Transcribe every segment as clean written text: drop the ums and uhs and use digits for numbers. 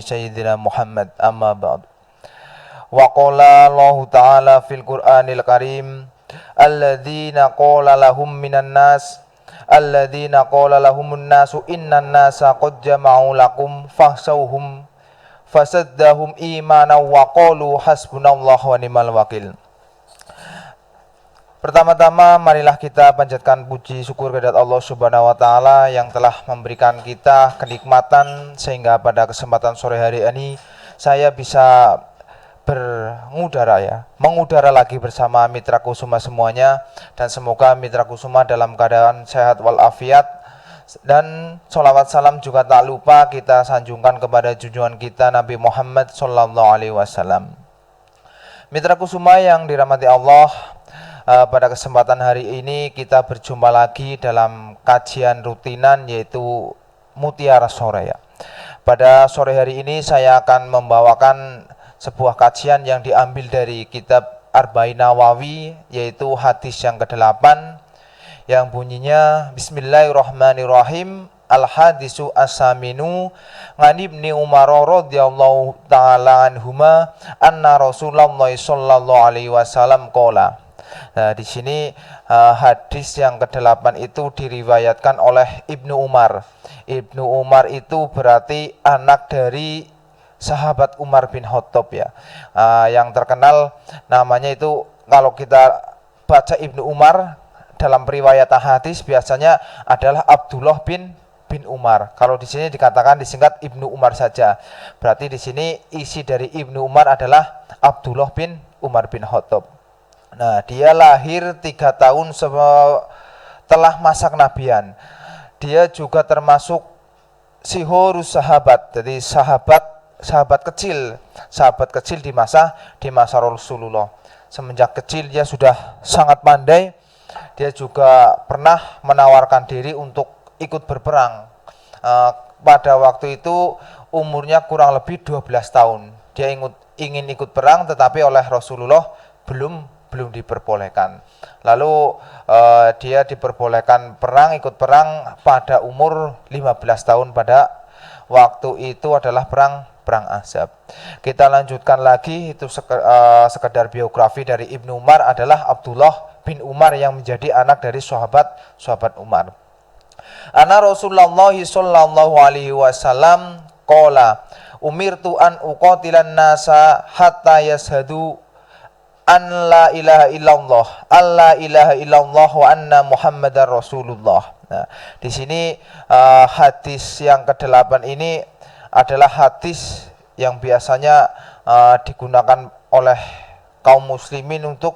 Sayyidina Muhammad amma ba'd. Wa qala Allah Ta'ala fil Qur'anil Karim alladzina qala lahum minan nas alladzina qala lahumun nasu innan nasa qad jama'u lakum fakhshawhum fasaddahum imanan wa qalu hasbunallahu wa ni'mal wakil. Pertama-tama marilah kita panjatkan puji syukur kehadirat Allah Subhanahu wa taala yang telah memberikan kita kenikmatan sehingga pada kesempatan sore hari ini saya bisa mengudara lagi bersama Mitra Kusuma semuanya, dan semoga Mitra Kusuma dalam keadaan sehat walafiat, dan sholawat salam juga tak lupa kita sanjungkan kepada junjungan kita Nabi Muhammad sallallahu alaihi wasallam. Mitra Kusuma yang dirahmati Allah, pada kesempatan hari ini kita berjumpa lagi dalam kajian rutinan yaitu Mutiara Sore ya. Pada sore hari ini saya akan membawakan sebuah kajian yang diambil dari kitab Arba'in Nawawi, yaitu hadis yang ke-8 yang bunyinya Bismillahirrahmanirrahim. Al-hadisu as-saminu ngan Ibni Umar radhiyallahu ta'ala anhuma anna Rasulullah sallallahu alaihi wasallam qala. Nah, di sini hadis yang ke-8 itu diriwayatkan oleh Ibnu Umar. Ibnu Umar itu berarti anak dari sahabat Umar bin Khattab ya. Yang terkenal namanya itu, kalau kita baca Ibnu Umar dalam periwayat hadis biasanya adalah Abdullah bin Umar. Kalau di sini dikatakan disingkat Ibnu Umar saja. Berarti di sini isi dari Ibnu Umar adalah Abdullah bin Umar bin Khattab. Nah, dia lahir 3 tahun setelah masa kenabian. Dia juga termasuk sihorus sahabat, jadi sahabat kecil di masa Rasulullah. Semenjak kecil dia sudah sangat pandai. Dia juga pernah menawarkan diri untuk ikut berperang. Pada waktu itu umurnya kurang lebih 12 tahun. Dia ingin ikut perang, tetapi oleh Rasulullah belum diperbolehkan. Lalu dia diperbolehkan ikut perang pada umur 15 tahun. Pada waktu itu adalah perang Ahzab. Kita lanjutkan lagi, itu sekedar biografi dari Ibnu Umar adalah Abdullah bin Umar yang menjadi anak dari sahabat Umar. Ana Rasulullah sallallahu alaihi wasallam qala umirtu an uqatilan nasa hatta yashhadu an la ilaha illallah wa anna Muhammadar Rasulullah. Nah, di sini hadis yang ke-8 ini adalah hadis yang biasanya digunakan oleh kaum muslimin untuk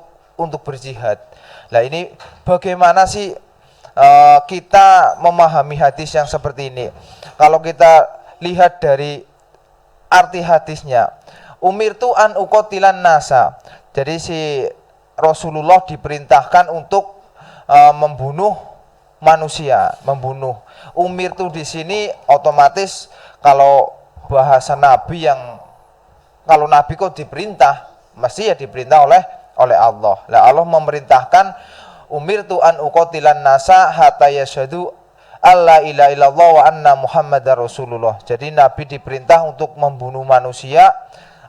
berjihad. Nah, ini bagaimana sih kita memahami hadis yang seperti ini? Kalau kita lihat dari arti hadisnya, umirtu an uqatilan nasa. Jadi si Rasulullah diperintahkan untuk membunuh manusia, membunuh. Umirtu di sini otomatis kalau bahasa Nabi, kalau Nabi kok diperintah, mesti ya diperintah oleh Allah. Lah Allah memerintahkan umirtu an uqatilan nasa hatta yashhadu alla ilaha illallah wa anna Muhammadar Rasulullah. Jadi Nabi diperintah untuk membunuh manusia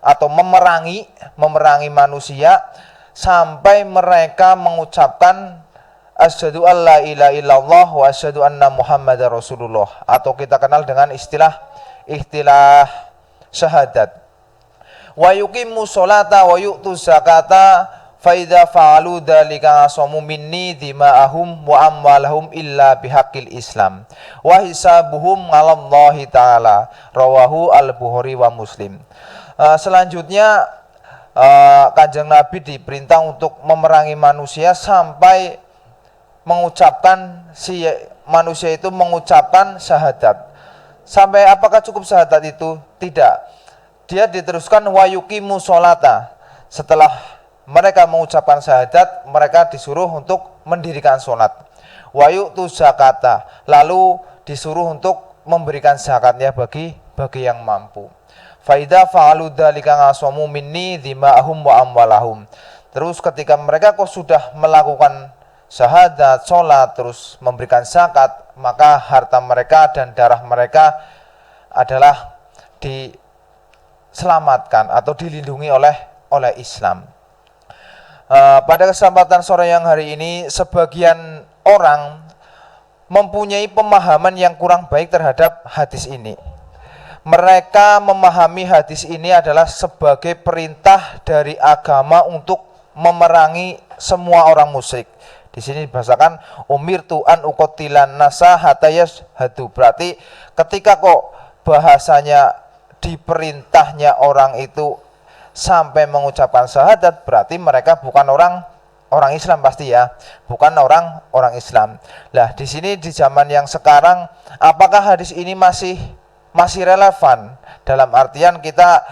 atau memerangi manusia sampai mereka mengucapkan asyhadu alla ilaha illallah wa asyhadu anna Muhammadar Rasulullah, atau kita kenal dengan istilah syahadat. Wa yuqimu sholata wa yu'tu zakata fa idza fa'alu dzalika asamu minni dima'ahum wa amwalahum illa bihaqqil Islam wa hisabuhum 'alallahi ta'ala. Rawahu al-Bukhari wa Muslim. Selanjutnya Kanjeng Nabi diperintah untuk memerangi manusia sampai mengucapkan, si manusia itu mengucapkan syahadat. Sampai apakah cukup syahadat itu? Tidak. Dia diteruskan wa yuqimu sholata. Setelah mereka mengucapkan syahadat, mereka disuruh untuk mendirikan sholat. Wa yu'tu zakata. Lalu disuruh untuk memberikan zakatnya bagi yang mampu. Faida fa'alu dzalika ngasamu minni dima'ahum wa amwalahum. Terus ketika mereka sudah melakukan syahadat, sholat, terus memberikan zakat, maka harta mereka dan darah mereka adalah diselamatkan atau dilindungi oleh Islam. Pada kesempatan sore yang hari ini, sebagian orang mempunyai pemahaman yang kurang baik terhadap hadis ini. Mereka memahami hadis ini adalah sebagai perintah dari agama untuk memerangi semua orang musyrik. Di sini dibahasakan umirtu an uqatilan nasa hatta yashhadu. Berarti ketika kok bahasanya diperintahnya orang itu sampai mengucapkan syahadat, berarti mereka bukan orang Islam pasti ya, bukan orang Islam. Lah di sini di zaman yang sekarang, apakah hadis ini masih relevan? Dalam artian kita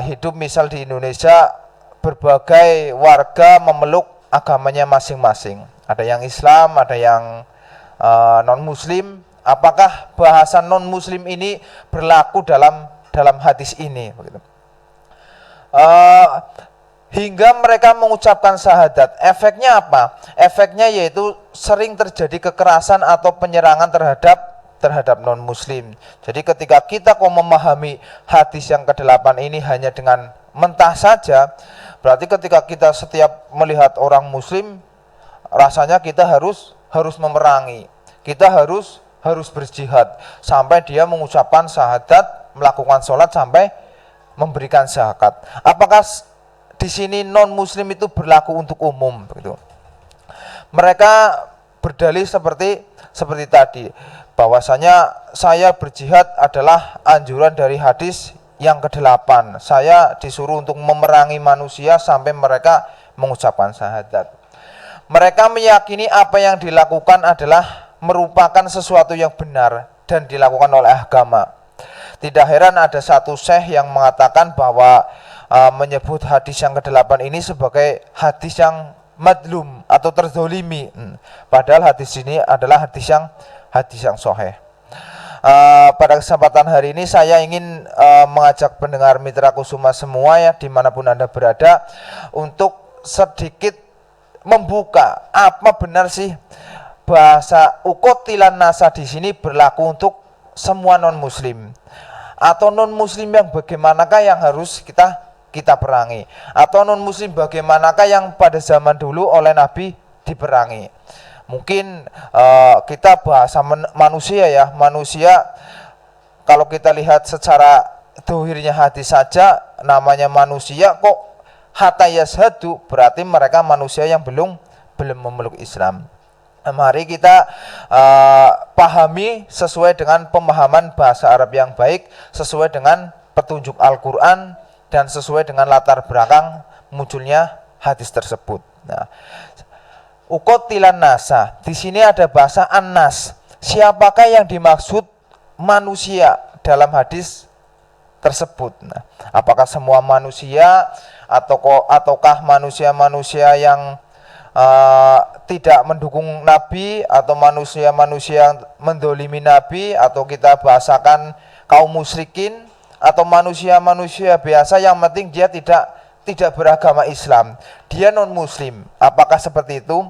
hidup misal di Indonesia, berbagai warga memeluk agamanya masing-masing. Ada yang Islam, ada yang non Muslim. Apakah bahasa non Muslim ini berlaku dalam hadis ini? Begitu. Hingga mereka mengucapkan syahadat. Efeknya apa? Efeknya yaitu sering terjadi kekerasan atau penyerangan terhadap non muslim. Jadi ketika kita memahami hadis yang ke-8 ini hanya dengan mentah saja, berarti ketika kita setiap melihat orang muslim, rasanya kita harus memerangi. Kita harus berjihad sampai dia mengucapkan syahadat, melakukan sholat sampai memberikan zakat. Apakah di sini non muslim itu berlaku untuk umum begitu? Mereka berdalih seperti tadi, bahwasanya saya berjihad adalah anjuran dari hadis yang ke-8. Saya disuruh untuk memerangi manusia sampai mereka mengucapkan syahadat. Mereka meyakini apa yang dilakukan adalah merupakan sesuatu yang benar dan dilakukan oleh agama. Tidak heran ada satu syekh yang mengatakan bahwa menyebut hadis yang ke-8 ini sebagai hadis yang madlum atau terzolimi. Padahal hadis ini adalah hadis yang sahih. Pada kesempatan hari ini saya ingin mengajak pendengar Mitra Kusuma semua ya, dimanapun Anda berada, untuk sedikit membuka apa benar sih bahasa uqatilan nasa di sini berlaku untuk semua non muslim, atau non muslim yang bagaimanakah yang harus kita perangi, atau non muslim bagaimanakah yang pada zaman dulu oleh Nabi diperangi. Mungkin kita bahasa manusia ya, manusia kalau kita lihat secara dohirnya hadis saja, namanya manusia kok hatta yashhadu, berarti mereka manusia yang belum memeluk Islam. Mari kita pahami sesuai dengan pemahaman bahasa Arab yang baik, sesuai dengan petunjuk Al-Quran, dan sesuai dengan latar belakang munculnya hadis tersebut. Nah, uqatilan nasa, di sini ada bahasa an-nas. Siapakah yang dimaksud manusia dalam hadis tersebut? Nah, apakah semua manusia ataukah manusia-manusia yang tidak mendukung Nabi, atau manusia-manusia yang mendolimi Nabi, atau kita bahasakan kaum musyrikin, atau manusia-manusia biasa yang penting dia tidak beragama Islam, dia non muslim. Apakah seperti itu?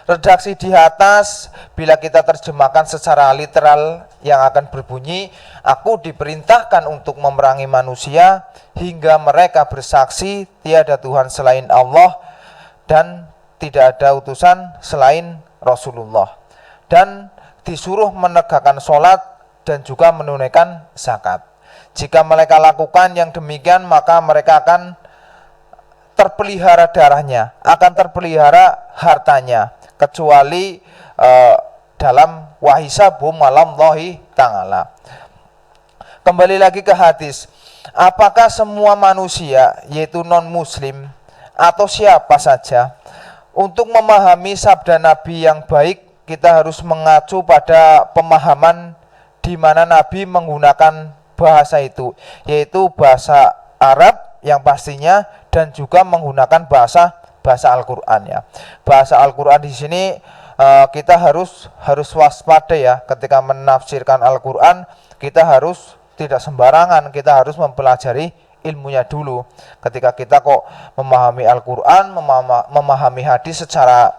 Redaksi di atas bila kita terjemahkan secara literal yang akan berbunyi, aku diperintahkan untuk memerangi manusia hingga mereka bersaksi tiada Tuhan selain Allah dan tidak ada utusan selain Rasulullah, dan disuruh menegakkan sholat dan juga menunaikan zakat. Jika mereka lakukan yang demikian, maka mereka akan terpelihara darahnya, akan terpelihara hartanya, kecuali dalam wahisabhum alallahi ta'ala. Kembali lagi ke hadis, apakah semua manusia, yaitu non muslim atau siapa saja, untuk memahami sabda Nabi yang baik, kita harus mengacu pada pemahaman di mana Nabi menggunakan bahasa itu, yaitu bahasa Arab yang pastinya, dan juga menggunakan bahasa Al-Qur'an ya. Bahasa Al-Qur'an di sini kita harus waspada ya, ketika menafsirkan Al-Qur'an kita harus tidak sembarangan, kita harus mempelajari ilmunya dulu. Ketika kita kok memahami Al-Quran, memahami hadis secara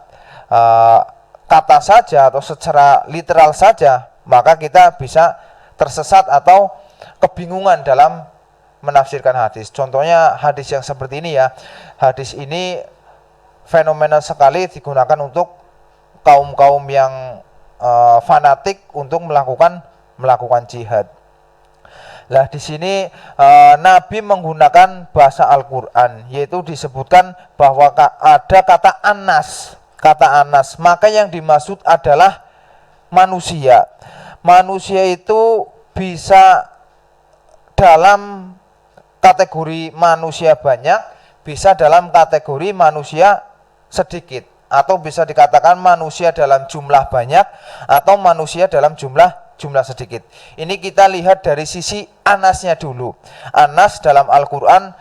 kata saja atau secara literal saja, maka kita bisa tersesat atau kebingungan dalam menafsirkan hadis. Contohnya hadis yang seperti ini ya. Hadis ini fenomenal sekali digunakan untuk kaum-kaum yang fanatik untuk melakukan jihad. Lah di sini Nabi menggunakan bahasa Al-Qur'an, yaitu disebutkan bahwa ada kata anas. Maka yang dimaksud adalah manusia. Manusia itu bisa dalam kategori manusia banyak, bisa dalam kategori manusia sedikit, atau bisa dikatakan manusia dalam jumlah banyak atau manusia dalam jumlah sedikit. Ini kita lihat dari sisi anasnya dulu. Anas dalam Al-Qur'an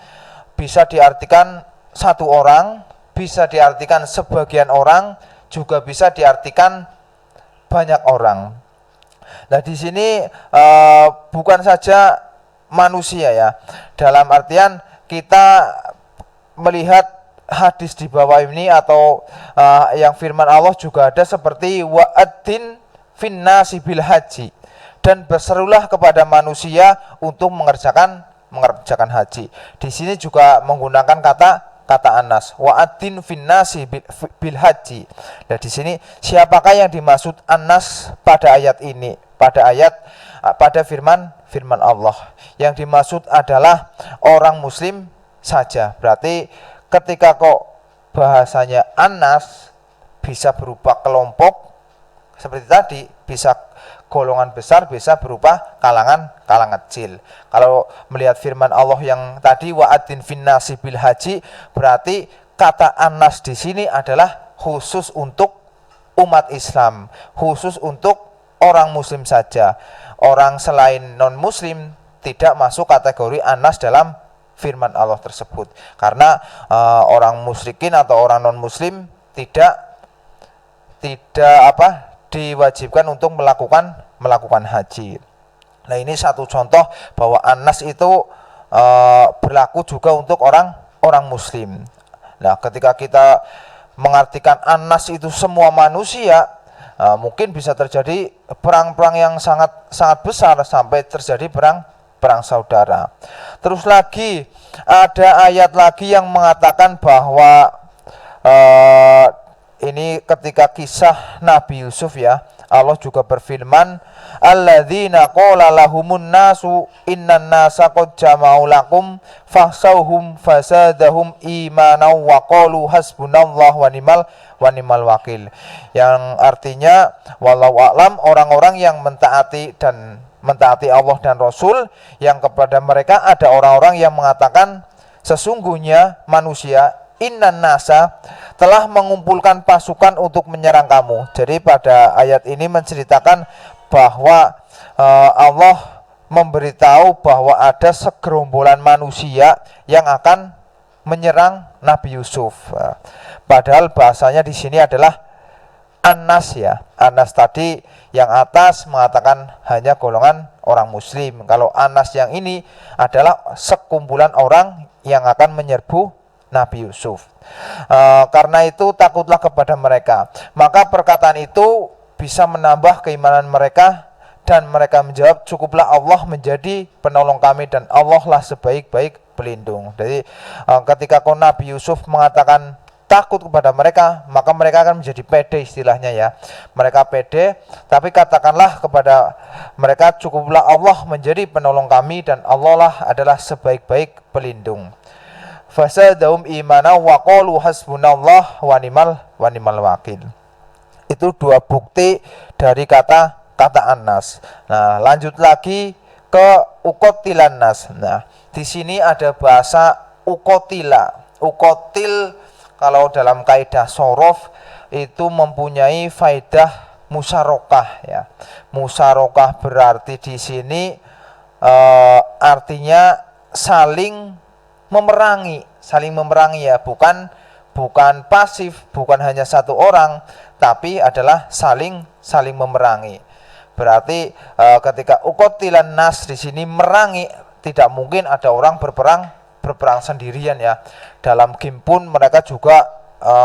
bisa diartikan satu orang, bisa diartikan sebagian orang, juga bisa diartikan banyak orang. Nah, di sini bukan saja manusia ya. Dalam artian kita melihat hadis di bawah ini atau yang firman Allah juga ada seperti wa'adzin finnasi bil haji, dan berserulah kepada manusia untuk mengerjakan haji. Di sini juga menggunakan kata anas, wa'adzin finnasi bil haji. Nah, di sini siapakah yang dimaksud anas pada ayat ini? Pada firman Allah, yang dimaksud adalah orang muslim saja. Berarti ketika kok bahasanya anas bisa berupa kelompok seperti tadi, bisa golongan besar, bisa berupa kalangan kecil. Kalau melihat firman Allah yang tadi wa'adzin finnasi bil haji, berarti kata anas di sini adalah khusus untuk umat Islam, khusus untuk orang muslim saja. Orang selain non muslim tidak masuk kategori anas dalam firman Allah tersebut, karena orang musyrikin atau orang non muslim tidak diwajibkan untuk melakukan haji. Nah, ini satu contoh bahwa anas itu berlaku juga untuk orang muslim. Nah, ketika kita mengartikan anas itu semua manusia, mungkin bisa terjadi perang-perang yang sangat besar, sampai terjadi perang saudara. Terus lagi ada ayat lagi yang mengatakan bahwa ini ketika kisah Nabi Yusuf ya, Allah juga berfirman, alladzina qala lahumun nasu innan nasa qad jama'u lakum fakhshawhum fasadahum imanan wa qalu hasbunallahu wa ni'mal wakil. Yang artinya wallahu a'lam, orang-orang yang mentaati Allah dan Rasul, yang kepada mereka ada orang-orang yang mengatakan sesungguhnya manusia innan nasa telah mengumpulkan pasukan untuk menyerang kamu. Jadi pada ayat ini menceritakan bahwa Allah memberitahu bahwa ada segerombolan manusia yang akan menyerang Nabi Yusuf. Padahal bahasanya di sini adalah anas ya. Anas tadi yang atas mengatakan hanya golongan orang muslim. Kalau anas yang ini adalah sekumpulan orang yang akan menyerbu Nabi Yusuf. Karena itu takutlah kepada mereka. Maka perkataan itu bisa menambah keimanan mereka, dan mereka menjawab, cukuplah Allah menjadi penolong kami, dan Allah lah sebaik-baik pelindung. Jadi ketika Nabi Yusuf mengatakan takut kepada mereka, maka mereka akan menjadi pede, istilahnya ya. Mereka pede, tapi katakanlah kepada mereka, cukuplah Allah menjadi penolong kami, dan Allah lah adalah sebaik-baik pelindung. Fasadahum imana wa qalu hasbunallah wa ni'mal wakil. Itu dua bukti dari kata anas. Nah, lanjut lagi ke ukotilan nas. Nah, di sini ada bahasa ukotila. Ukotil kalau dalam kaidah sorof itu mempunyai faidah musarokah ya. Musarokah berarti di sini artinya saling memerangi ya, bukan pasif, bukan hanya satu orang, tapi adalah saling memerangi. Berarti ketika ukotilan nas di sini merangi, tidak mungkin ada orang berperang sendirian ya. Dalam game pun mereka juga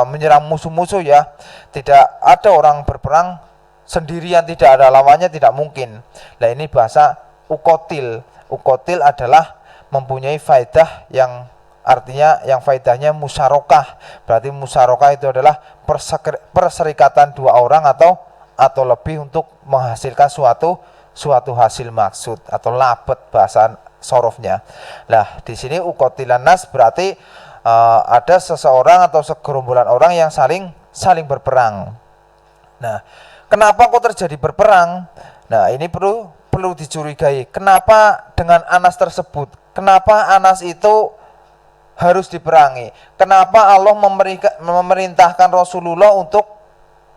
menyerang musuh-musuh ya. Tidak ada orang berperang sendirian, tidak ada lawannya, tidak mungkin. Nah, ini bahasa ukotil. ukotil adalah mempunyai faedah yang artinya yang faedahnya musyarakah. Berarti musyarakah itu adalah perserikatan dua orang atau lebih untuk menghasilkan suatu hasil maksud atau labet bahasa sorofnya. Nah, di sini ukotilan nas berarti ada seseorang atau segerombolan orang yang saling berperang. Nah, kenapa kok terjadi berperang? Nah, ini perlu dicurigai. Kenapa dengan Anas tersebut? Kenapa Anas itu harus diperangi? Kenapa Allah memerintahkan Rasulullah untuk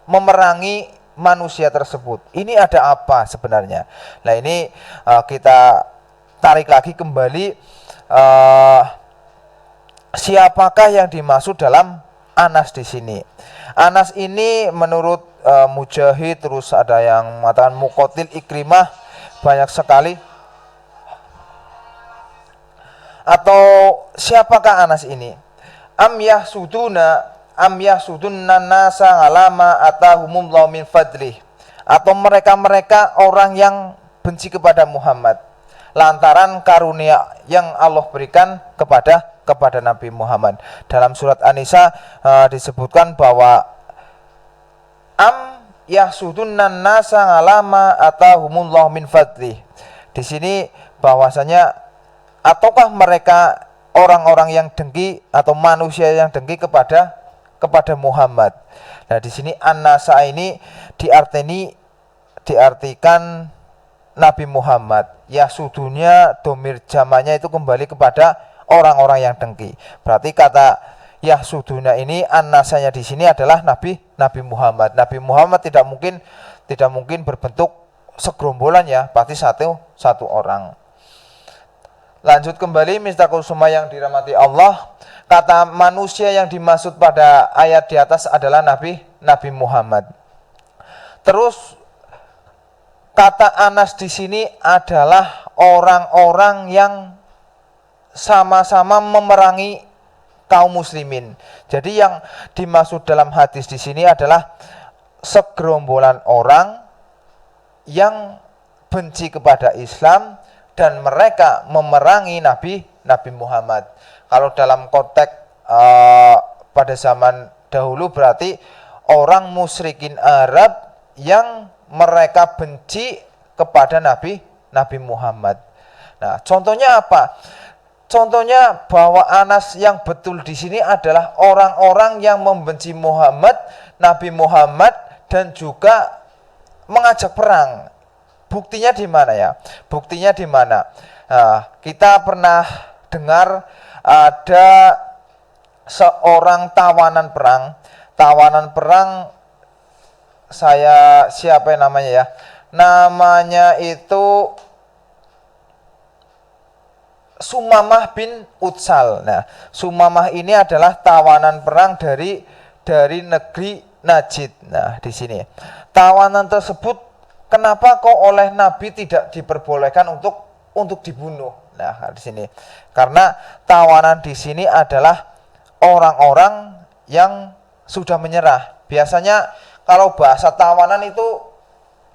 memerangi manusia tersebut? Ini ada apa sebenarnya? Nah, ini kita tarik lagi kembali, siapakah yang dimaksud dalam Anas di sini? Anas ini menurut Mujahid, terus ada yang mengatakan Muqatil, Ikrimah, banyak sekali. Atau siapakah Anas ini? Am yahsudunna nasa alama atahumullahu min fadlih. Atau mereka orang yang benci kepada Muhammad lantaran karunia yang Allah berikan kepada Nabi Muhammad. Dalam surat An-Nisa disebutkan bahwa am yahsudunna nasa alama atahumullahu min fadlih. Di sini bahwasanya ataukah mereka orang-orang yang dengki atau manusia yang dengki kepada Muhammad. Nah, di sini an-nasa ini diartikan Nabi Muhammad. Yahsudunya domir jamanya itu kembali kepada orang-orang yang dengki. Berarti kata yahsuduna ini an-nasanya di sini adalah Nabi Muhammad. Nabi Muhammad tidak mungkin berbentuk segerombolan ya, pasti satu orang. Lanjut kembali Mistaqul Suma yang dirahmati Allah. Kata manusia yang dimaksud pada ayat di atas adalah Nabi Muhammad. Terus kata Anas di sini adalah orang-orang yang sama-sama memerangi kaum muslimin. Jadi yang dimaksud dalam hadis di sini adalah segerombolan orang yang benci kepada Islam dan mereka memerangi Nabi Muhammad. Kalau dalam konteks pada zaman dahulu berarti orang musyrikin Arab yang mereka benci kepada Nabi Muhammad. Nah, contohnya apa? Contohnya bahwa Anas yang betul di sini adalah orang-orang yang membenci Nabi Muhammad dan juga mengajak perang. Buktinya di mana ya? Buktinya di mana? Nah, kita pernah dengar ada seorang tawanan perang. Tawanan perang siapa yang namanya ya? Namanya itu Sumamah bin Utsal. Nah, Sumamah ini adalah tawanan perang dari negeri Najd. Nah, di sini tawanan tersebut kenapa kok oleh Nabi tidak diperbolehkan untuk dibunuh? Nah, di sini karena tawanan di sini adalah orang-orang yang sudah menyerah. Biasanya kalau bahasa tawanan itu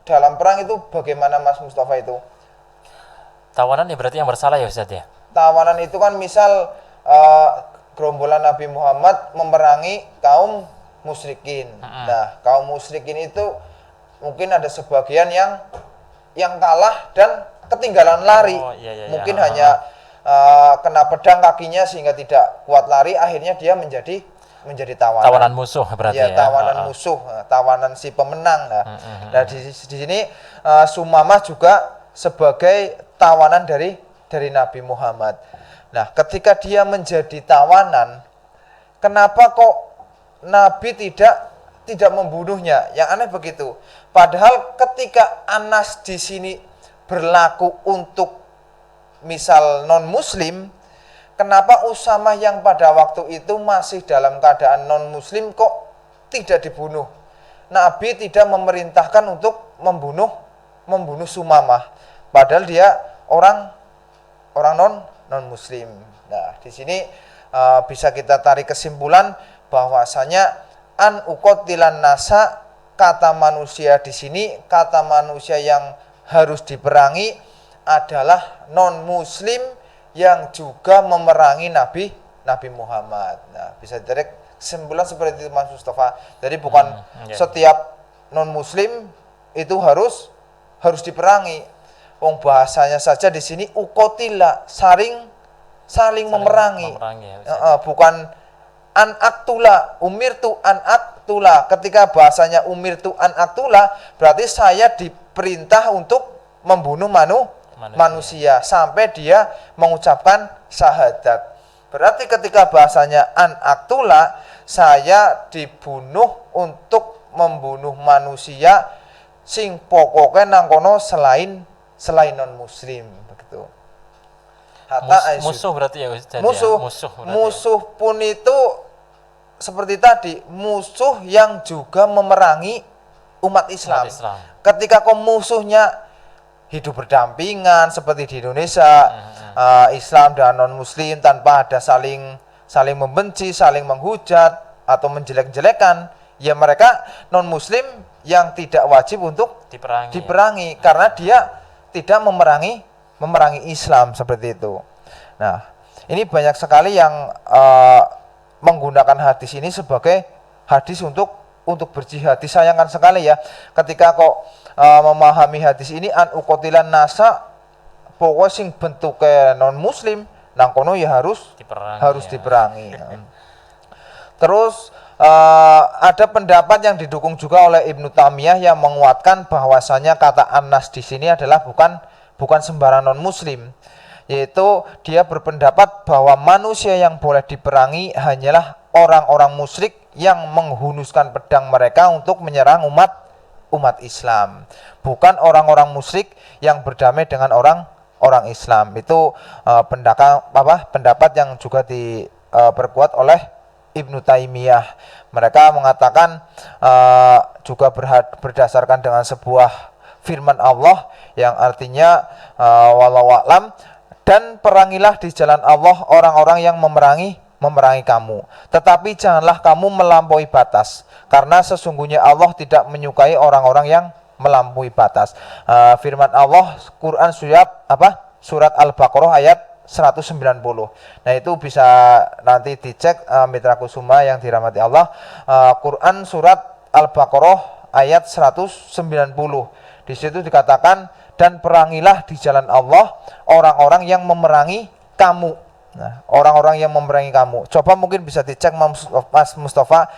dalam perang itu bagaimana Mas Mustafa itu? Tawanan ya berarti yang bersalah ya Ustaz ya? Tawanan itu kan misal gerombolan Nabi Muhammad memerangi kaum musyrikin. Nah, kaum musyrikin itu mungkin ada sebagian yang kalah dan ketinggalan lari. Mungkin hanya kena pedang kakinya sehingga tidak kuat lari, akhirnya dia menjadi tawanan. Tawanan musuh berarti ya. Tawanan musuh, tawanan si pemenang. Nah, di sini Sumamah juga sebagai tawanan dari Nabi Muhammad. Nah, ketika dia menjadi tawanan, kenapa kok Nabi tidak membunuhnya? Yang aneh begitu. Padahal ketika Anas di sini berlaku untuk misal non muslim, kenapa Usamah yang pada waktu itu masih dalam keadaan non muslim kok tidak dibunuh? Nabi tidak memerintahkan untuk membunuh Sumamah, padahal dia orang non muslim. Nah, di sini bisa kita tarik kesimpulan bahwasanya an uqatilan nasa, kata manusia di sini kata manusia yang harus diperangi adalah non-muslim yang juga memerangi Nabi Muhammad. Nah, bisa ditarik kesimpulan seperti itu Mas Mustafa. Jadi bukan setiap non-muslim itu harus diperangi. Wong bahasanya saja di sini ukotila, saling memerangi. Bukan an aktula, umirtu an aktula. Ketika bahasanya umirtu an aktula, berarti saya diperintah untuk membunuh manusia sampai dia mengucapkan syahadat. Berarti ketika bahasanya an aktula, saya dibunuh untuk membunuh manusia sing pokoknya nang kono selain non muslim begitu. Musuh berarti ya Ustaz. Musuh pun itu seperti tadi, musuh yang juga memerangi umat Islam. Ketika musuhnya hidup berdampingan seperti di Indonesia, Islam dan non muslim tanpa ada saling membenci, saling menghujat atau menjelek-jelekan, ya mereka non muslim yang tidak wajib untuk diperangi karena dia tidak memerangi Islam seperti itu. Nah, ini banyak sekali yang menggunakan hadis ini sebagai hadis untuk berjihad. Disayangkan sekali ya ketika memahami hadis ini an ukotilan nasa pokoknya sing bentuknya non muslim nang kono ya harus diperangi. Terus ada pendapat yang didukung juga oleh Ibnu Taimiyah yang menguatkan bahwasanya kata an-nas di sini adalah bukan sembarang non muslim, yaitu dia berpendapat bahwa manusia yang boleh diperangi hanyalah orang-orang musyrik yang menghunuskan pedang mereka untuk menyerang umat Islam, bukan orang-orang musyrik yang berdamai dengan orang Islam. Itu pendapat yang juga diperkuat oleh Ibnu Taimiyah. Mereka mengatakan juga berdasarkan dengan sebuah firman Allah yang artinya wallahu a'lam, dan perangilah di jalan Allah orang-orang yang memerangi kamu, tetapi janganlah kamu melampaui batas, karena sesungguhnya Allah tidak menyukai orang-orang yang melampaui batas. Firman Allah Quran surat Al-Baqarah ayat 190. Nah, itu bisa nanti dicek Mitra Kusuma yang dirahmati Allah. Quran surat Al-Baqarah ayat 190. Di situ dikatakan, dan perangilah di jalan Allah orang-orang yang memerangi kamu. Nah, orang-orang yang memerangi kamu. Coba mungkin bisa dicek Mas Mustafa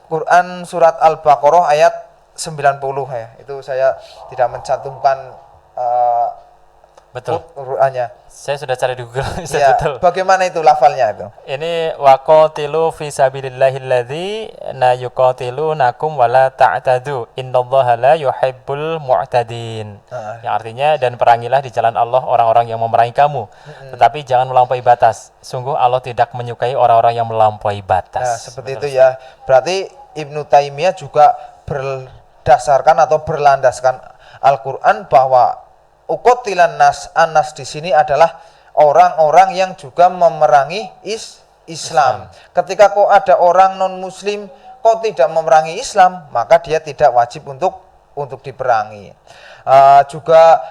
Quran surat Al-Baqarah ayat 90 ya. Itu saya tidak mencantumkan betul Qurannya. Saya sudah cari di Google. Ya, betul. Bagaimana itu lafalnya itu? Ini waqatilu fi sabilillahilladzi la yuqatilunakum wala ta'tadu innallaha la yuhibbul mu'tadin. Yang artinya, dan perangilah di jalan Allah orang-orang yang memerangi kamu, tetapi jangan melampaui batas. Sungguh Allah tidak menyukai orang-orang yang melampaui batas. Nah, seperti itu ya. Berarti Ibnu Taimiyah juga berdasarkan atau berlandaskan Al-Qur'an bahwa uqatilan nas, anas di sini adalah orang-orang yang juga memerangi Islam. Ketika ada orang non muslim tidak memerangi Islam, maka dia tidak wajib untuk diperangi. Juga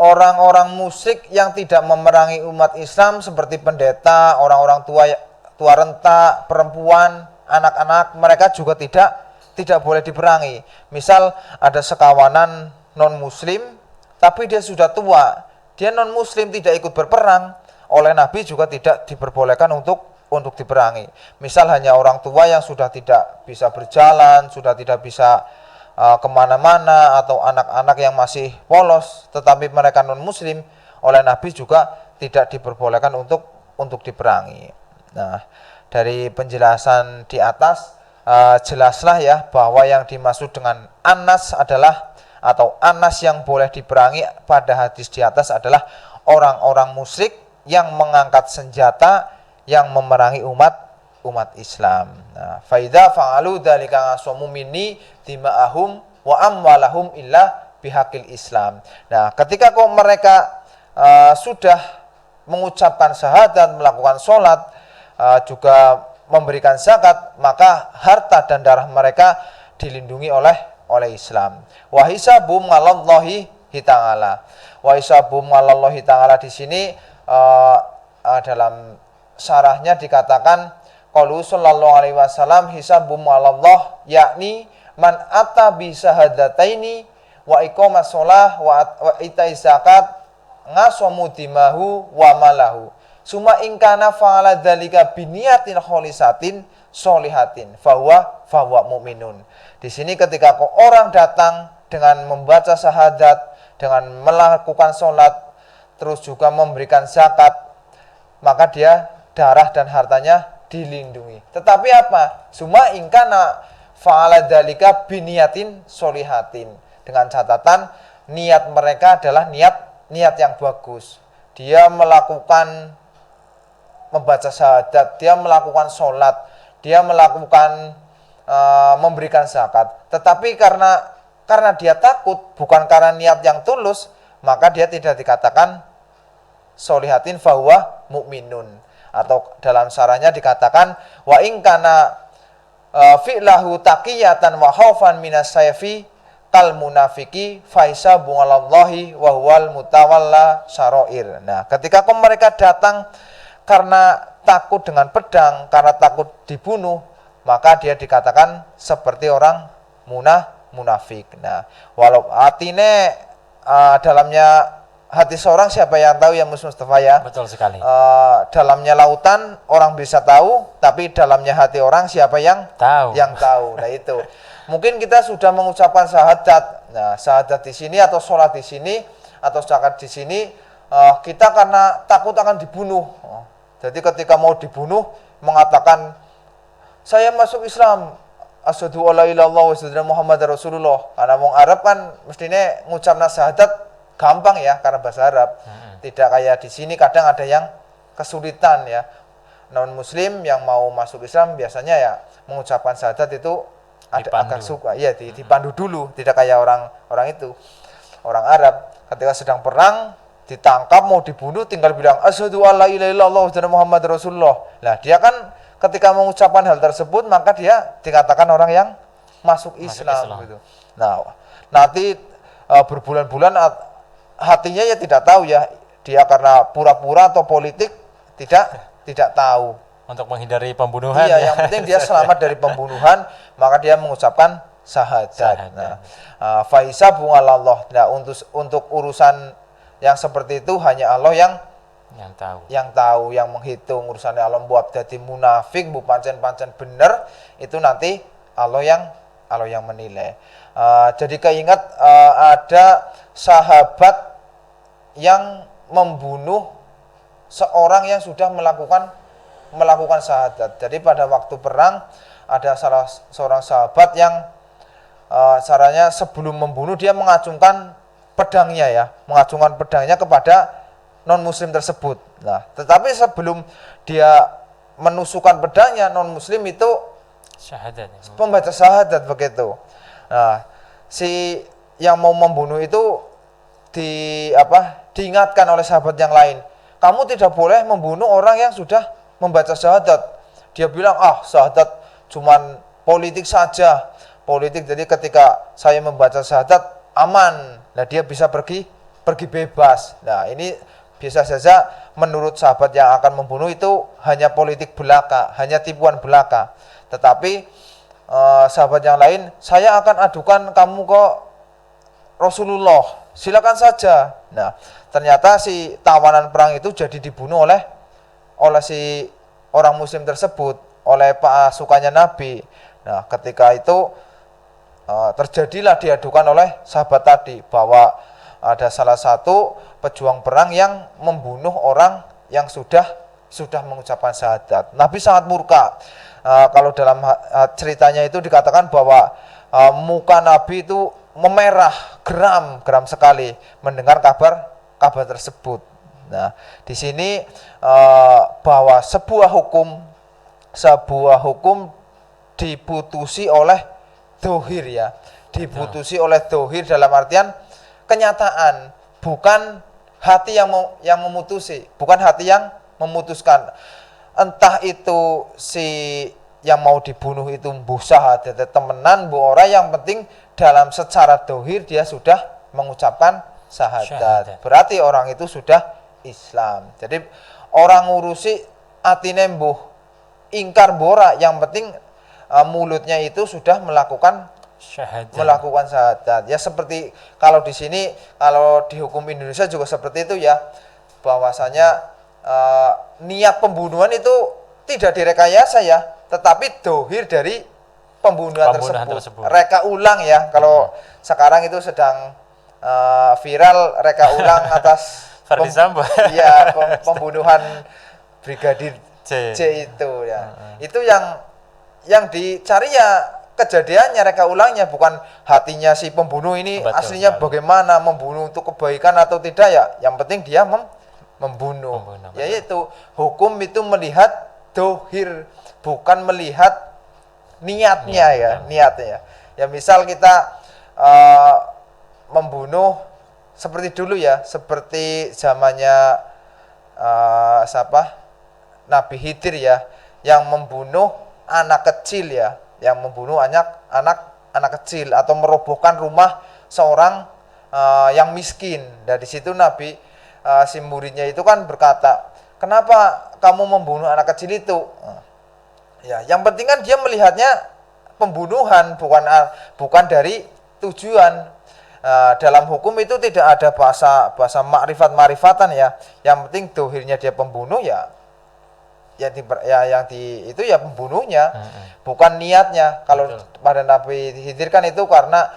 orang-orang musyrik yang tidak memerangi umat Islam seperti pendeta, orang-orang tua renta, perempuan, anak-anak, mereka juga tidak boleh diperangi. Misal ada sekawanan non muslim tapi dia sudah tua, dia non muslim tidak ikut berperang, oleh Nabi juga tidak diperbolehkan untuk diperangi. Misal hanya orang tua yang sudah tidak bisa berjalan, sudah tidak bisa kemana-mana, atau anak-anak yang masih polos tetapi mereka non muslim, oleh Nabi juga tidak diperbolehkan untuk diperangi. Nah, dari penjelasan di atas jelaslah ya bahwa yang dimaksud dengan anas adalah, atau anas yang boleh diperangi pada hadis di atas adalah orang-orang musyrik yang mengangkat senjata yang memerangi umat Islam. Nah, faida fa'alu dzalika asamu minni dima'ahum wa amwalahum illa bihaqil Islam. Nah, ketika mereka sudah mengucapkan syahadat, melakukan sholat, juga memberikan zakat, maka harta dan darah mereka dilindungi oleh oleh Islam. Wa hisabum 'alallahi ta'ala. Wa hisabum 'alallahi ta'ala di sini dalam syarahnya dikatakan qaulu sallallahu alaihi wasallam hisabum 'alallah yakni man ata bi syahadataini wa iqamas shalah wa itai zakat ngasomu dimahu wa malahu summa in kana fa'ala dzalika biniyatin kholisatin sholihatin fahuwa mu'minun. Di sini ketika orang datang dengan membaca syahadat, dengan melakukan sholat, terus juga memberikan zakat, maka dia darah dan hartanya dilindungi. Tetapi apa? Summa in kana fa'ala dzalika biniyatin sholihatin, dengan catatan niat mereka adalah niat yang bagus. Dia melakukan membaca syahadat, dia melakukan sholat, dia melakukan memberikan zakat. Tetapi karena dia takut, bukan karena niat yang tulus, maka dia tidak dikatakan sholihatin fahuwa mu'minun. Atau dalam syarahnya dikatakan wa in kana fi'lahu taqiyatan wa khaufan minas sayfi kal munafiki faisa bungallahi wa huwal mutawalla syara'ir. Nah, ketika mereka datang karena takut dengan pedang, karena takut dibunuh, maka dia dikatakan seperti orang munafik. Nah, walau hatinya dalamnya hati seorang siapa yang tahu ya Mustafa ya? Betul sekali. Dalamnya lautan orang bisa tahu, tapi dalamnya hati orang siapa yang tahu? Nah itu. Mungkin kita sudah mengucapkan syahadat. Nah, syahadat di sini atau sholat di sini atau zakat di sini kita karena takut akan dibunuh. Jadi ketika mau dibunuh mengatakan saya masuk Islam, asyhadu alla ilaha illallah wa asyhadu anna muhammadar rasulullah. Karena wong Arab kan mestine ngucapna syahadat gampang ya karena bahasa Arab. Tidak kayak di sini kadang ada yang kesulitan ya. Non muslim yang mau masuk Islam biasanya ya mengucapkan syahadat itu agak suka ya dipandu dulu, tidak kayak orang itu. Orang Arab ketika sedang perang ditangkap mau dibunuh tinggal bilang asyhadu alla ilaha illallah wa asyhadu anna muhammadar rasulullah. Nah, dia kan ketika mengucapkan hal tersebut maka dia dikatakan orang yang masuk Islam. Gitu. Nah, nanti berbulan-bulan hatinya ya tidak tahu ya, dia karena pura-pura atau politik tidak tahu. Untuk menghindari pembunuhan. Iya, yang penting dia selamat dari pembunuhan, maka dia mengucapkan syahadat. Nah, faisa bungalallah. Nah, untuk urusan yang seperti itu hanya Allah yang tahu, yang menghitung urusannya. Allah buat jadi munafik, bu pancen bener, itu nanti Allah yang menilai. Jadi keingat ada sahabat yang membunuh seorang yang sudah melakukan syahadat. Jadi pada waktu perang ada salah seorang sahabat yang caranya sebelum membunuh dia mengacungkan pedangnya kepada non muslim tersebut. Nah, tetapi sebelum dia menusukkan pedangnya, non muslim itu syahadat, membaca syahadat begitu. Nah, si yang mau membunuh itu diingatkan oleh sahabat yang lain, kamu tidak boleh membunuh orang yang sudah membaca syahadat. Dia bilang, syahadat cuman politik saja. Politik, jadi ketika saya membaca syahadat aman. Nah, dia bisa pergi bebas. Nah, ini bisa saja menurut sahabat yang akan membunuh itu hanya politik belaka, hanya tipuan belaka. Tetapi sahabat yang lain, saya akan adukan kamu ke Rasulullah, silakan saja. Nah, ternyata si tawanan perang itu jadi dibunuh oleh si orang muslim tersebut, oleh pasukannya Nabi. Nah, ketika itu terjadilah diadukan oleh sahabat tadi bahwa ada salah satu pejuang perang yang membunuh orang yang sudah mengucapkan syahadat. Nabi sangat murka. Kalau dalam ceritanya itu dikatakan bahwa muka Nabi itu memerah, geram sekali mendengar kabar tersebut. Nah, di sini bahwa sebuah hukum diputusi oleh dohir ya, diputusi oleh dohir dalam artian kenyataan, bukan hati yang memutusi, bukan hati yang memutuskan. Entah itu si yang mau dibunuh itu mbuh syahadat temenan, bu orang yang penting dalam secara dohir dia sudah mengucapkan syahadat. Syahadat. Berarti orang itu sudah Islam. Jadi orang ngurusi atine mbuh ingkar bora, yang penting mulutnya itu sudah melakukan syahadat. Ya seperti kalau di sini, kalau di hukum Indonesia juga seperti itu ya, bahwasanya niat pembunuhan itu tidak direkayasa ya, tetapi dohir dari pembunuhan tersebut. Reka ulang ya, kalau sekarang itu sedang viral reka ulang atas ya, pembunuhan Brigadir C itu ya. Itu yang dicari ya kejadiannya, reka ulangnya, bukan hatinya si pembunuh ini. Betul, aslinya bagaimana, membunuh untuk kebaikan atau tidak ya. Yang penting dia membunuh. Yaitu hukum itu melihat dohir, bukan melihat niatnya ya, niatnya. Ya misal kita membunuh seperti dulu ya, seperti zamannya Nabi Khidir ya, yang membunuh anak kecil ya, yang membunuh anak kecil atau merobohkan rumah seorang yang miskin. Dari situ Nabi si muridnya itu kan berkata, kenapa kamu membunuh anak kecil itu? Ya, yang penting kan dia melihatnya pembunuhan, bukan dari tujuan. Dalam hukum itu tidak ada bahasa makrifatan ya. Yang penting dohirnya dia pembunuh ya, itu ya pembunuhnya, bukan niatnya. Kalau pada Nabi Khidir kan itu karena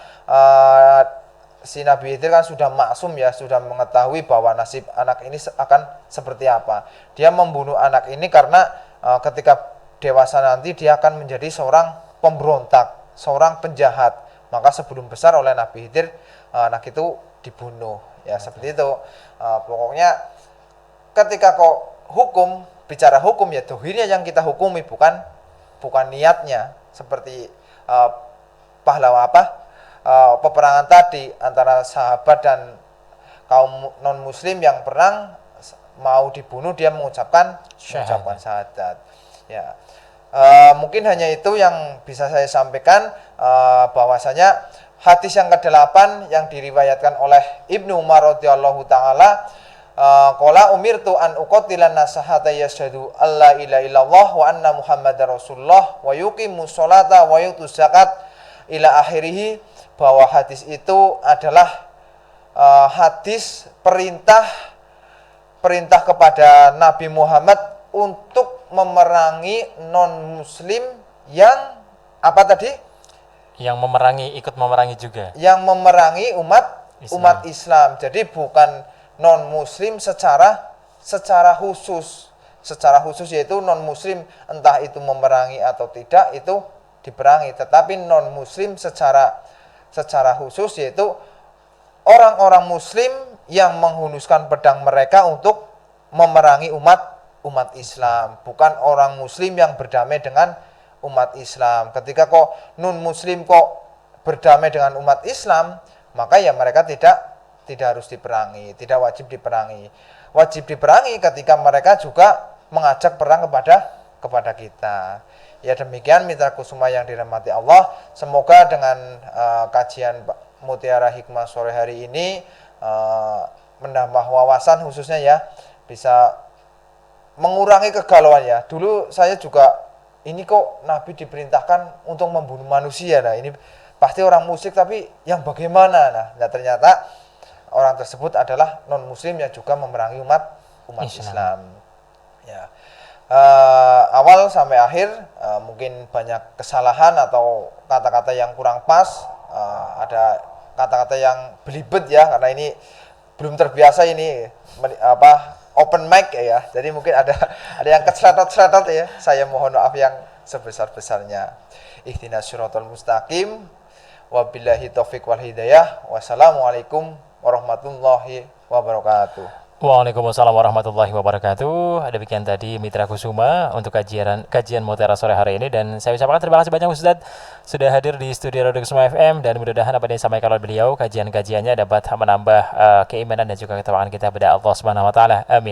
si Nabi Khidir kan sudah maksum ya, sudah mengetahui bahwa nasib anak ini akan seperti apa. Dia membunuh anak ini karena ketika dewasa nanti dia akan menjadi seorang pemberontak, seorang penjahat. Maka sebelum besar oleh Nabi Khidir, anak itu dibunuh ya, seperti itu. Pokoknya ketika kok bicara hukum ya dohirnya yang kita hukumi, bukan niatnya. Seperti peperangan tadi antara sahabat dan kaum non muslim yang perang, mau dibunuh dia mengucapkan syahadat ya. Mungkin hanya itu yang bisa saya sampaikan, bahwasanya hadis yang ke-8 yang diriwayatkan oleh Ibnu Umar radhiyallahu taala, qala umirtu an uqatilan nas hatta yashhadu alla ilaha illallah wa anna muhammadar rasulullah wa yuqimus sholata wa yutuz zakat ila akhirih, bahwa hadis itu adalah hadis perintah kepada Nabi Muhammad untuk memerangi non muslim yang apa tadi? Yang ikut memerangi juga. Yang memerangi umat Islam. Jadi bukan non muslim secara khusus. Secara khusus yaitu non muslim entah itu memerangi atau tidak itu diperangi, tetapi non muslim secara khusus yaitu orang-orang muslim yang menghunuskan pedang mereka untuk memerangi umat Islam, bukan orang muslim yang berdamai dengan umat Islam. Ketika kok non muslim kok berdamai dengan umat Islam, maka ya mereka tidak harus diperangi, tidak wajib diperangi. Wajib diperangi ketika mereka juga mengajak perang kepada kita. Ya demikian mitra kusuma yang dirahmati Allah. Semoga dengan kajian Mutiara Hikmah sore hari ini menambah wawasan, khususnya ya bisa mengurangi kegalauan ya. Dulu saya juga, ini kok Nabi diperintahkan untuk membunuh manusia. Nah ini pasti orang musyrik, tapi yang bagaimana? Nah ternyata orang tersebut adalah non muslim yang juga memerangi umat Islam. Ya. Awal sampai akhir mungkin banyak kesalahan atau kata-kata yang kurang pas, ada kata-kata yang belibet ya, karena ini belum terbiasa ini open mic ya. Jadi mungkin ada yang kesretot-sretot ya. Saya mohon maaf yang sebesar-besarnya. Ihdinas siratal mustaqim. Wabillahi taufik wal hidayah. Wassalamualaikum warahmatullahi wabarakatuh. Waalaikumsalam warahmatullahi wabarakatuh. Demikian tadi Mitra Kusuma untuk kajian Mutiara sore hari ini, dan saya ucapkan terima kasih banyak Ustadz sudah hadir di studio Radio Kusuma FM, dan mudah-mudahan apa yang disampaikan oleh beliau kajian-kajiannya dapat menambah keimanan dan juga ketakwaan kita kepada Allah Subhanahu wa taala. Amin.